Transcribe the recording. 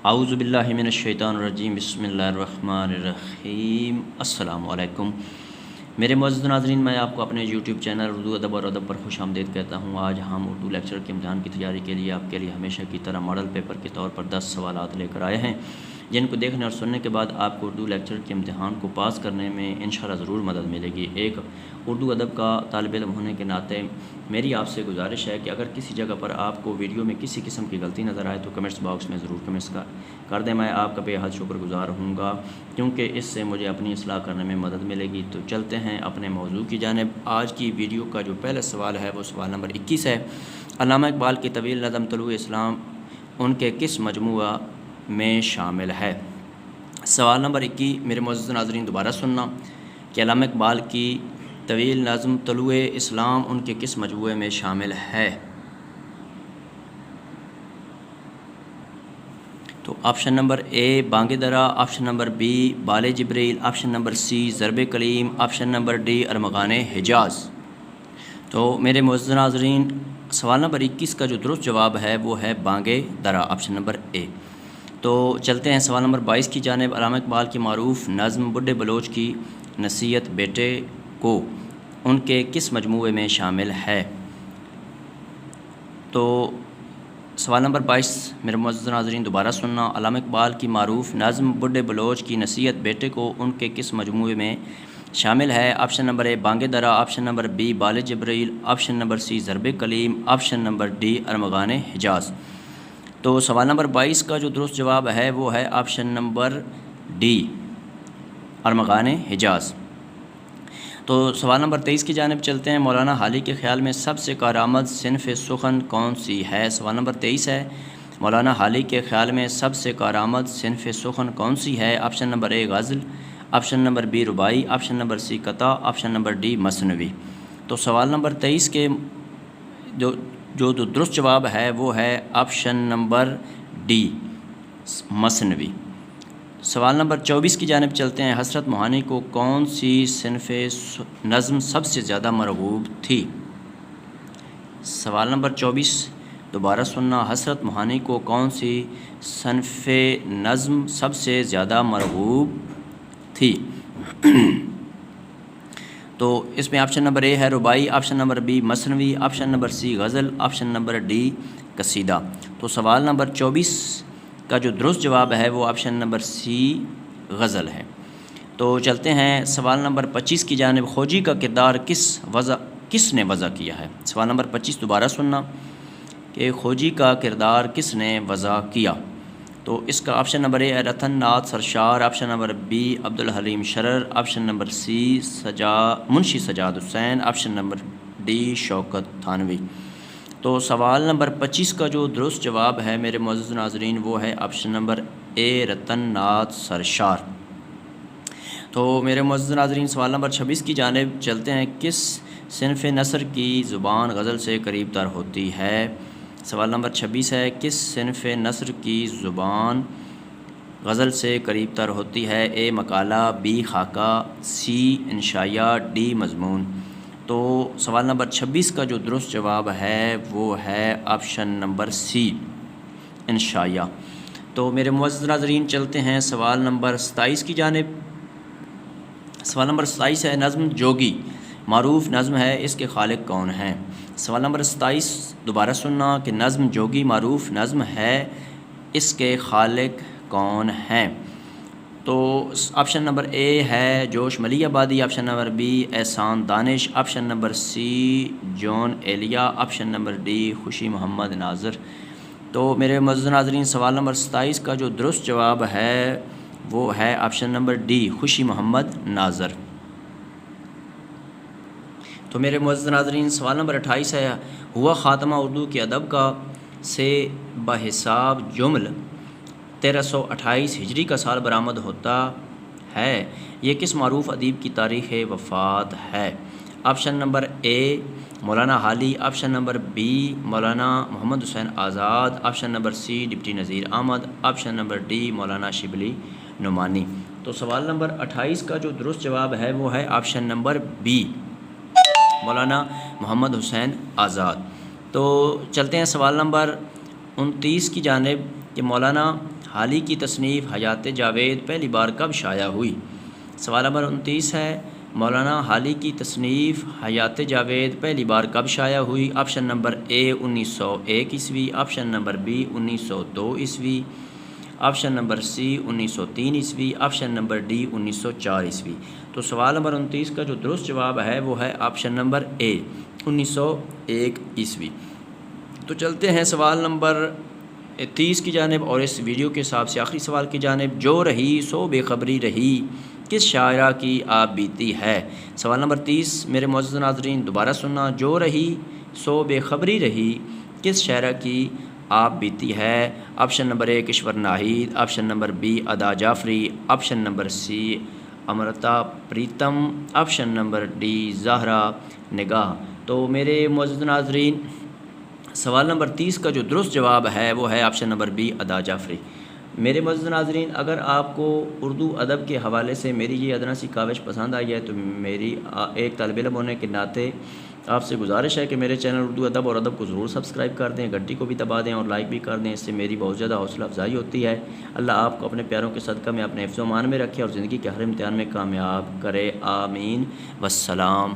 اعوذ باللہ من الشیطان الرجیم، بسم اللہ الرحمن الرحیم۔ السلام علیکم میرے معزز ناظرین، میں آپ کو اپنے یوٹیوب چینل اردو ادب اور ادب پر خوش آمدید کہتا ہوں۔ آج ہم اردو لیکچر کے امتحان کی تیاری کے لیے آپ کے لیے ہمیشہ کی طرح ماڈل پیپر کے طور پر 10 سوالات لے کر آئے ہیں، جن کو دیکھنے اور سننے کے بعد آپ کو اردو لیکچر کے امتحان کو پاس کرنے میں انشاءاللہ ضرور مدد ملے گی۔ ایک اردو ادب کا طالب علم ہونے کے ناطے میری آپ سے گزارش ہے کہ اگر کسی جگہ پر آپ کو ویڈیو میں کسی قسم کی غلطی نظر آئے تو کمنٹس باکس میں ضرور کمنٹس کر دیں۔ میں آپ کا بے حد شکر گزار ہوں گا، کیونکہ اس سے مجھے اپنی اصلاح کرنے میں مدد ملے گی۔ تو چلتے ہیں اپنے موضوع کی جانب۔ آج کی ویڈیو کا جو پہلا سوال ہے وہ سوال نمبر 21 ہے۔ علامہ اقبال کی طویل نظم طلوع اسلام ان کے کس مجموعہ میں شامل ہے؟ سوال نمبر 21 میرے معزز ناظرین دوبارہ سننا کہ علامہ اقبال کی طویل نظم طلوع اسلام ان کے کس مجموعے میں شامل ہے؟ تو option number A Bang Dara, option number B Bal Jibril, option number C Zarb Kalim, option number D Armaghan Hijaz. تو میرے معزز ناظرین سوال نمبر 21 کا جو درست جواب ہے وہ ہے بانگ درا، آپشن نمبر اے۔ تو چلتے ہیں سوال نمبر 22 کی جانب۔ علامہ اقبال کی معروف نظم بڈھے بلوچ کی نصیحت بیٹے کو ان کے کس مجموعے میں شامل ہے؟ تو سوال نمبر 22 میرے معزز ناظرین دوبارہ سننا، علامہ اقبال کی معروف نظم بڈھے بلوچ کی نصیحت بیٹے کو ان کے کس مجموعے میں شامل ہے؟ Option number A Bang Dara, option number B Bal Jibril, option number C Zarb Kalim, option number D Armaghan Hijaz. تو سوال نمبر 22 کا جو درست جواب ہے وہ ہے option number D Armaghan Hijaz. تو سوال نمبر 23 کی جانب چلتے ہیں۔ مولانا حالی کے خیال میں سب سے کارآمد صنف سخن کون سی ہے؟ سوال نمبر 23 ہے، مولانا حالی کے خیال میں سب سے کارآمد صنف سخن کون سی ہے؟ آپشن نمبر اے غزل، آپشن نمبر بی ربائی، آپشن نمبر سی قطع، آپشن نمبر ڈی مثنوی۔ تو سوال نمبر 23 کے جو درست جواب ہے وہ ہے آپشن نمبر ڈی مثنوی۔ سوال نمبر 24 کی جانب چلتے ہیں۔ حسرت موہانی کو کون سی صنف نظم سب سے زیادہ مرغوب تھی؟ سوال نمبر 24 دوبارہ سننا، حسرت موہانی کو کون سی صنف نظم سب سے زیادہ مرغوب تھی؟ تو اس میں آپشن نمبر اے ہے ربائی، آپشن نمبر بی مثنوی، آپشن نمبر سی غزل، آپشن نمبر ڈی قصیدہ۔ تو سوال نمبر 24 کا جو درست جواب ہے وہ آپشن نمبر سی غزل ہے۔ تو چلتے ہیں سوال نمبر 25 کی جانب۔ خوجی کا کردار کس نے وضع کیا ہے؟ سوال نمبر 25 دوبارہ سننا کہ خوجی کا کردار کس نے وضع کیا؟ تو اس کا آپشن نمبر اے ہے رتن ناتھ سرشار، option number be Abdul Halim Sharar, option number C Munshi Sajjad Hussain, option number D شوکت تھانوی۔ تو سوال نمبر 25 کا جو درست جواب ہے میرے معزز ناظرین وہ ہے آپشن نمبر اے رتن ناتھ سرشار۔ تو میرے معزز ناظرین سوال نمبر 26 کی جانب چلتے ہیں۔ کس صنف نثر کی زبان غزل سے قریب تر ہوتی ہے؟ سوال نمبر 26 ہے، کس صنف نثر کی زبان غزل سے قریب تر ہوتی ہے؟ اے مقالہ، بی خاکہ، سی انشائیہ، ڈی مضمون۔ تو سوال نمبر 26 کا جو درست جواب ہے وہ ہے آپشن نمبر سی انشائیہ۔ تو میرے معزز ناظرین چلتے ہیں سوال نمبر 27 کی جانب۔ سوال نمبر 27 ہے، نظم جوگی معروف نظم ہے، اس کے خالق کون ہیں؟ سوال نمبر 27 دوبارہ سننا کہ نظم جوگی معروف نظم ہے، اس کے خالق کون ہیں؟ تو آپشن نمبر اے ہے جوش ملی آبادی، option number be Ehsan Danish, option number C June Elia, option number D خوشی محمد ناظر۔ تو میرے معزز ناظرین سوال نمبر 27 کا جو درست جواب ہے وہ ہے آپشن نمبر ڈی خوشی محمد ناظر۔ تو میرے معزز ناظرین سوال نمبر 28 ہے، ہوا خاتمہ اردو کے ادب کا سے بحساب جمل 1328 ہجری کا سال برآمد ہوتا ہے، یہ کس معروف ادیب کی تاریخ وفات ہے؟ آپشن نمبر اے مولانا حالی، option number B Maulana Muhammad Husain Azad, option number C deputy Nazir Ahmad, option number D Maulana Shibli Nomani. تو سوال نمبر 28 کا جو درست جواب ہے وہ ہے option number B Maulana Muhammad Husain آزاد۔ تو چلتے ہیں سوال نمبر 29 کی جانب کہ مولانا حالی کی تصنیف حیات جاوید پہلی بار کب شائع ہوئی؟ سوال نمبر 29 ہے مولانا حالی کی تصنیف حیات جاوید پہلی بار کب شائع ہوئی؟ آپشن نمبر اے 1901 عیسوی، آپشن نمبر بی 1902 عیسوی، آپشن نمبر سی 1903 عیسوی، آپشن نمبر ڈی 1904 عیسوی۔ تو سوال نمبر 29 کا جو درست جواب ہے وہ ہے آپشن نمبر اے 1901 عیسوی۔ تو چلتے ہیں سوال نمبر 30 کی جانب، اور اس ویڈیو کے حساب سے آخری سوال کی جانب۔ جو رہی سو بے خبری رہی کس شاعرہ کی آپ بیتی ہے؟ سوال نمبر 30 میرے معزز ناظرین دوبارہ سننا، جو رہی سو بے خبری رہی کس شاعرہ کی آپ بیتی ہے؟ Option number A Kishwar Naheed, option number B Ada Jafri, option number C Amrita Pritam, option number D Zehra Nigah. تو میرے معزز ناظرین سوال نمبر 30 کا جو درست جواب ہے وہ ہے option number B Ada Jafri. میرے معزز ناظرین اگر آپ کو اردو ادب کے حوالے سے میری یہ ادنا سی کاوش پسند آئی ہے تو میری ایک طالب علم ہونے کے ناطے آپ سے گزارش ہے کہ میرے چینل اردو ادب اور ادب کو ضرور سبسکرائب کر دیں، گھنٹی کو بھی دبا دیں اور لائک بھی کر دیں، اس سے میری بہت زیادہ حوصلہ افزائی ہوتی ہے۔ اللہ آپ کو اپنے پیاروں کے صدقہ میں اپنے حفظ و امان میں رکھے اور زندگی کے ہر امتحان میں کامیاب کرے، آمین، والسلام۔